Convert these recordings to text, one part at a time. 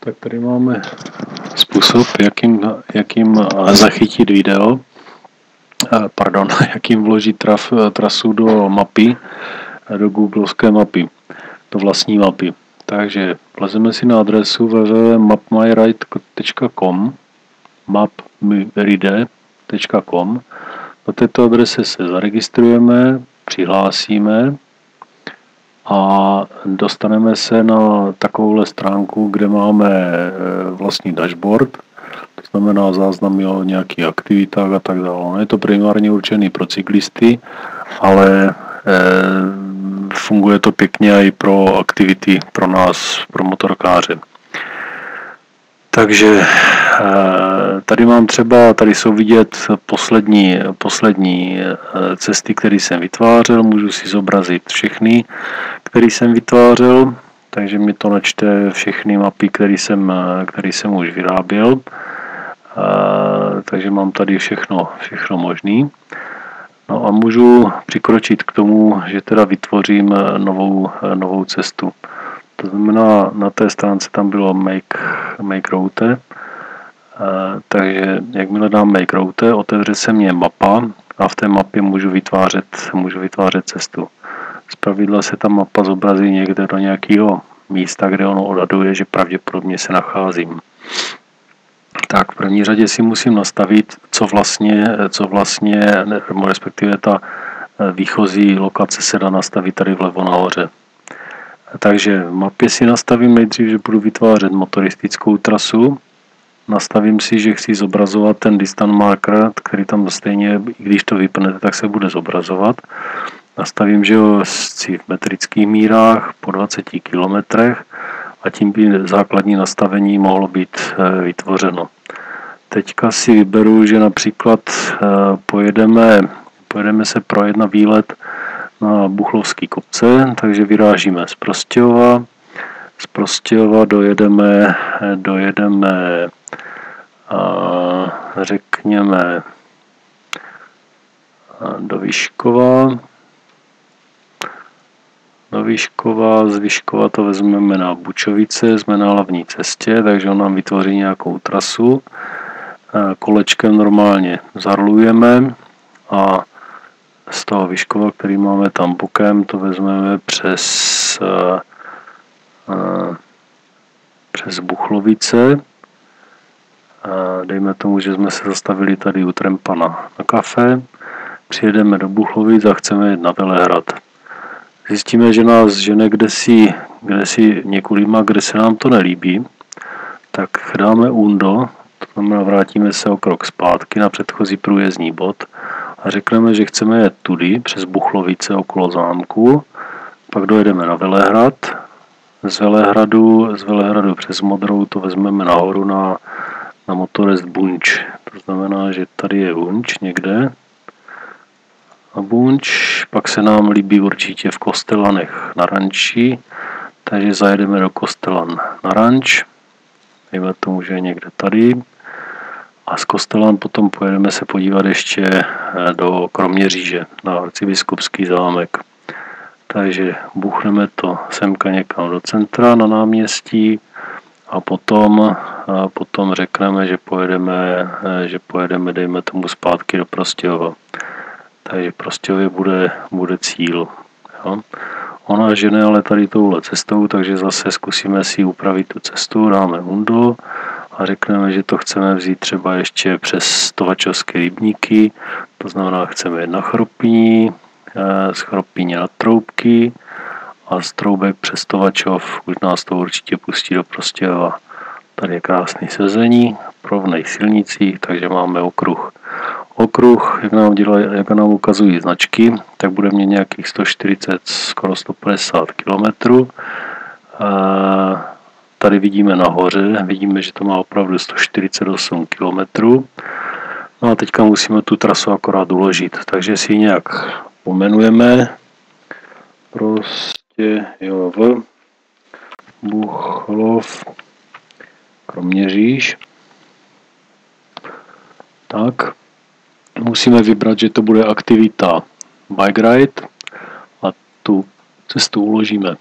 Tak tady máme způsob, jakým zachytit video, jakým vložit trasu do mapy, do googlovské mapy, do vlastní mapy. Takže vlezeme si na adresu www.mapmyride.com. Do této adrese se zaregistrujeme, přihlásíme a dostaneme se na takovouhle stránku, kde máme vlastní dashboard, to znamená záznamy o nějakých aktivitách a tak dále. Je to primárně určený pro cyklisty, ale funguje to pěkně i pro aktivity pro nás, pro motorkáře. Takže tady jsou vidět poslední cesty, které jsem vytvářel. Můžu si zobrazit všechny, které jsem vytvářel, takže mi to načte všechny mapy, které jsem už vyráběl. Takže mám tady všechno možný. No a můžu přikročit k tomu, že teda vytvořím novou cestu. To znamená, na té stránce tam bylo make route, takže jakmile dám make route, otevře se mě mapa a v té mapě můžu vytvářet cestu. Zpravidla se ta mapa zobrazí někde do nějakého místa, kde ono odhaduje, že pravděpodobně se nacházím. Tak v první řadě si musím nastavit, co vlastně, respektive ta výchozí lokace se dá nastavit tady vlevo nahoře. Takže v mapě si nastavím nejdřív, že budu vytvářet motoristickou trasu. Nastavím si, že chci zobrazovat ten distance marker, který tam stejně, i když to vypnete, tak se bude zobrazovat. Nastavím, že ho chci v metrických mírách po 20 km a tím by základní nastavení mohlo být vytvořeno. Teďka si vyberu, že například pojedeme se projet na výlet na Buchlovský kopce, takže vyrážíme z Prostějova. Z Prostějova dojedeme řekněme do Vyškova. Z Vyškova to vezmeme na Bučovice, jsme na hlavní cestě, takže on nám vytvoří nějakou trasu. Kolečkem normálně zarlujeme a z toho Vyškova, který máme tam bokem, to vezmeme přes Buchlovice. Dejme tomu, že jsme se zastavili tady u Trempa na kafe. Přijedeme do Buchlovic a chceme jít na Velehrad. Zjistíme, že nás žene kdesi někulýma, kde se nám to nelíbí, tak dáme undo, to znamená vrátíme se o krok zpátky na předchozí průjezdní bod a řekneme, že chceme jet tudy přes Buchlovice okolo zámku, pak dojedeme na Velehrad, z Velehradu přes Modrou to vezmeme nahoru na Motorest Bunč, to znamená, že tady je Bunč někde, a Bunč, pak se nám líbí určitě v Kostelanech na ranči, takže zajedeme do Kostelan na ranč, dejme tomu, že je někde tady, a z Kostelan potom pojedeme se podívat ještě do Kroměříže na Arcibiskupský zámek. Takže buchneme to semka někam do centra na náměstí a potom řekneme, že pojedeme dejme tomu zpátky do Prostějova. Takže v Prostějově bude cíl. Jo. Ona žene ale tady touhle cestou, takže zase zkusíme si upravit tu cestu, dáme undo a řekneme, že to chceme vzít třeba ještě přes Tovačovské rybníky, to znamená, chceme jít na Chropíň, z Chropíně na Troubky a z Troubek přes Tovačov, už nás to určitě pustí do Prostějova. Tady je krásný sezení, po rovných silnicích, takže máme okruh. Jak nám ukazují značky, tak bude mít nějakých 140, skoro 150 km. Tady vidíme nahoře, vidíme, že to má opravdu 148 km. No a teďka musíme tu trasu akorát uložit, takže si ji nějak pomenujeme. Prostějov, Buchlov, Kroměříž. Tak. Musíme vybrat, že to bude aktivita bike ride a tu cestu uložíme.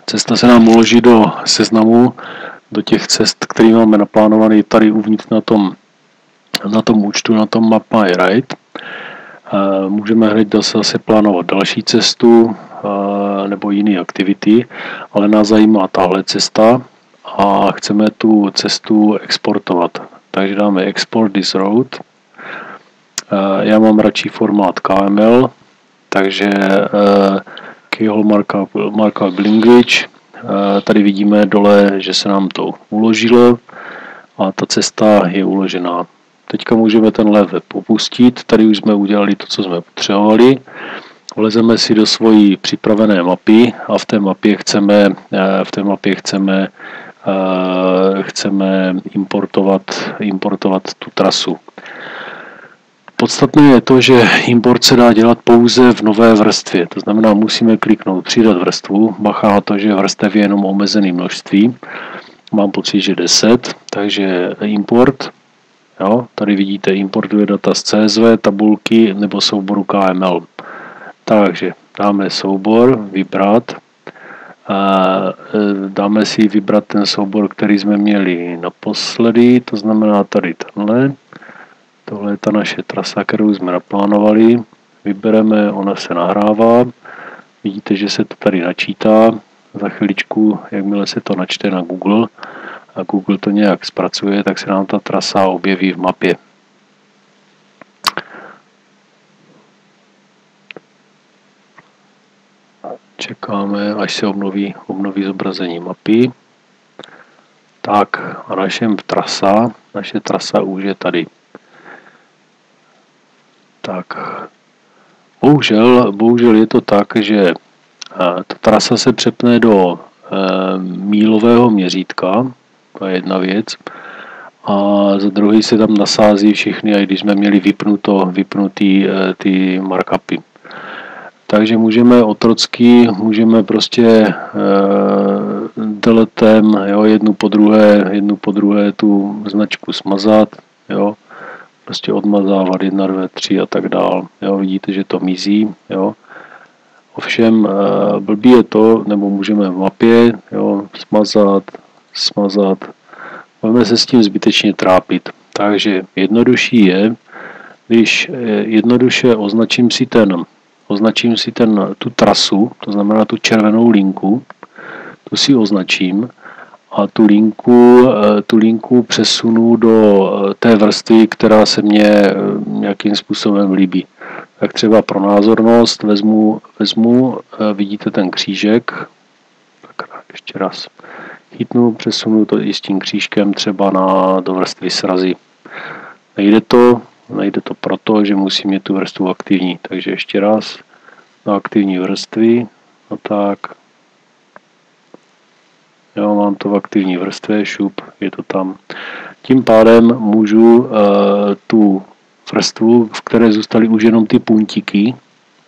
Cesta se nám uloží do seznamu do těch cest, které máme naplánované tady uvnitř na tom účtu, na tom Map My Ride. Můžeme hned zase plánovat další cestu nebo jiné aktivity, ale nás zajímá tahle cesta a chceme tu cestu exportovat. Takže dáme Export this road. Já mám radši formát KML, takže Keyhole Markup Language. Tady vidíme dole, že se nám to uložilo a ta cesta je uložená. Teďka můžeme tenhle web opustit, tady už jsme udělali to, co jsme potřebovali. Vlezeme si do svojí připravené mapy a v té mapě chceme importovat tu trasu. Podstatné je to, že import se dá dělat pouze v nové vrstvě, to znamená, musíme kliknout přidat vrstvu, bacha na to, že vrstev je jenom omezené množství, mám pocit, že 10, takže import, jo, tady vidíte, importuje data z CSV, tabulky nebo souboru KML. Takže dáme soubor, vybrat, dáme si vybrat ten soubor, který jsme měli naposledy, to znamená tady tenhle. Tohle je ta naše trasa, kterou jsme naplánovali. Vybereme, ona se nahrává. Vidíte, že se to tady načítá. Za chviličku, jakmile se to načte na Google a Google to nějak zpracuje, tak se nám ta trasa objeví v mapě. Čekáme, až se obnoví zobrazení mapy. Tak a naše trasa už je tady. Tak, bohužel je to tak, že ta trasa se přepne do mílového měřítka, to je jedna věc, a za druhý se tam nasází všechny, a když jsme měli vypnutý ty markupy. Takže můžeme prostě deletem, jo, jednu po druhé tu značku smazat, jo. Prostě odmazávat 1, 2, 3 a tak dál. Jo, vidíte, že to mizí. Jo. Ovšem blbý je to, nebo můžeme v mapě, jo, smazat. Budeme se s tím zbytečně trápit. Takže jednodušší je, když jednoduše označím si tu trasu, to znamená tu červenou linku, tu si označím, a tu linku přesunu do té vrstvy, která se mně nějakým způsobem líbí. Tak třeba pro názornost vezmu, vidíte ten křížek, tak ještě raz chytnu, přesunu to i s tím křížkem třeba do vrstvy srazy. Nejde to proto, že musím mít tu vrstvu aktivní, takže ještě raz na aktivní vrstvy, no tak. Jo, mám to v aktivní vrstvě, šup, je to tam. Tím pádem můžu tu vrstvu, v které zůstaly už jenom ty puntíky,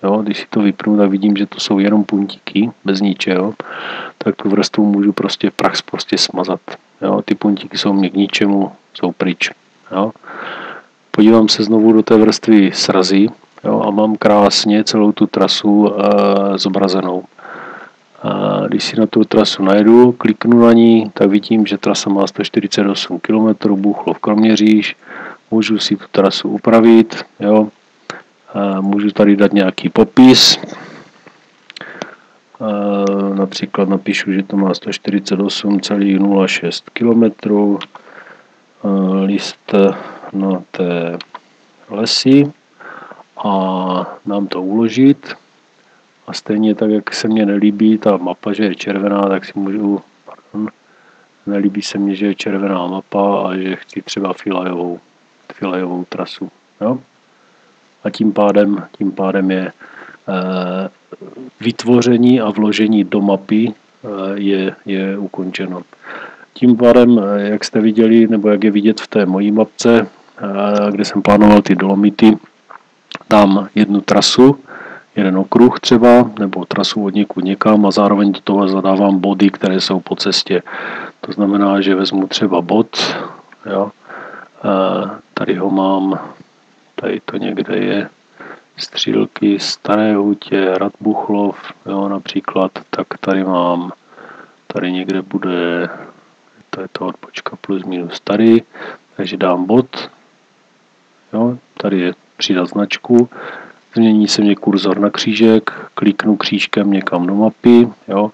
jo, když si to vypnu, tak vidím, že to jsou jenom puntíky, bez ničeho, tak tu vrstvu můžu prostě smazat. Jo, ty puntíky jsou mě k ničemu, jsou pryč. Jo. Podívám se znovu do té vrstvy srazy, jo, a mám krásně celou tu trasu zobrazenou. A když si na tu trasu najedu, kliknu na ní, tak vidím, že trasa má 148 km, Búchlov Kroměříž, můžu si tu trasu upravit, jo. A můžu tady dát nějaký popis, například napíšu, že to má 148,06 km, list na té lesy a nám to uložit. A stejně tak, jak se mně nelíbí ta mapa, že je červená, tak si nelíbí se mně, že je červená mapa a že chci třeba filajovou trasu. Jo? A tím pádem je vytvoření a vložení do mapy je ukončeno. Tím pádem, jak jste viděli, nebo jak je vidět v té mojí mapce, kde jsem plánoval ty Dolomity, dám jednu trasu, jeden okruh třeba, nebo trasu od někud někam a zároveň do toho zadávám body, které jsou po cestě. To znamená, že vezmu třeba bod, jo, tady ho mám, tady to někde je, Střílky, Staré Hutě, Hrad Búchlov, jo, například, tak tady někde bude to je to odbočka plus minus tady, takže dám bod, jo, tady je přidat značku, změní se mě kurzor na křížek, kliknu křížkem někam do mapy, jo,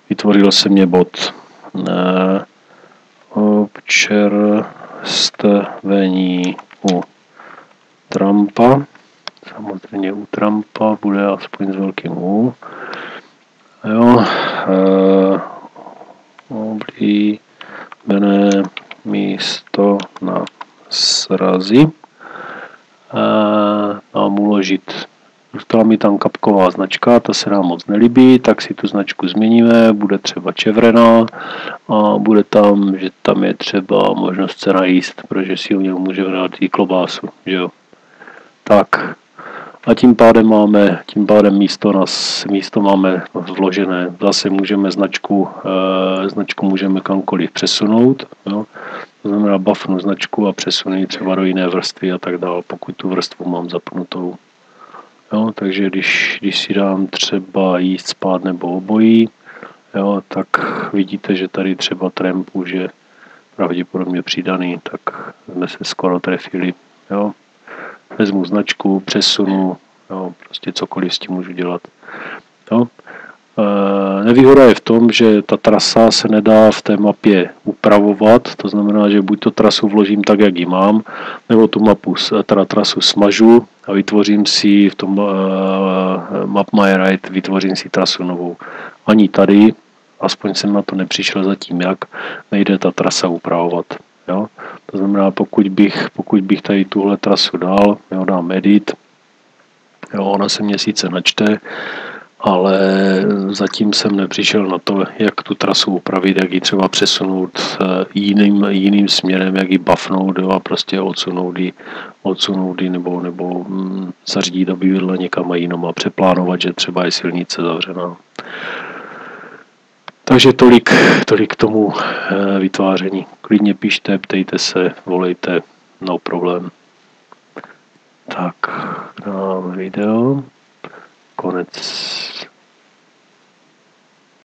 vytvořil se mě bod občerstvení u Trumpa, samozřejmě u Trumpa bude aspoň s velkým U, jo, oblíbené místo na srazy, mám uložit. Zůstala mi tam kapková značka, ta se nám moc nelíbí, tak si tu značku změníme, bude třeba čevrena a bude tam, že tam je třeba možnost se najíst, protože si u něho můžeme dát i klobásu, že jo. Tak a tím pádem místo máme vložené. Zase můžeme značku můžeme kamkoliv přesunout, jo. To znamená buffnu značku a přesunu třeba do jiné vrstvy a tak dále, pokud tu vrstvu mám zapnutou. Jo, takže když si dám třeba jíst, spát nebo obojí, jo, tak vidíte, že tady třeba Trump už je pravděpodobně přidaný, tak jsme se skoro trefili. Jo. Vezmu značku, přesunu, jo, prostě cokoliv s tím můžu dělat. Jo. Nevýhoda je v tom, že ta trasa se nedá v té mapě upravovat, to znamená, že buď to trasu vložím tak, jak ji mám, nebo tu trasu smažu a vytvořím si v tom Map My Ride, vytvořím si trasu novou. Ani tady, aspoň jsem na to nepřišel zatím, jak nejde ta trasa upravovat. Jo? To znamená, pokud bych tady tuhle trasu dal, jo, dám edit, jo, ona se mě sice načte, ale zatím jsem nepřišel na to, jak tu trasu upravit, jak ji třeba přesunout jiným směrem, jak ji buffnout, jo, a prostě odsunout ji nebo zařídit, aby vedla někam jinam a přeplánovat, že třeba je silnice zavřená. Takže tolik k tomu vytváření. Klidně pište, ptejte se, volejte, no problém. Tak, dám video, konec.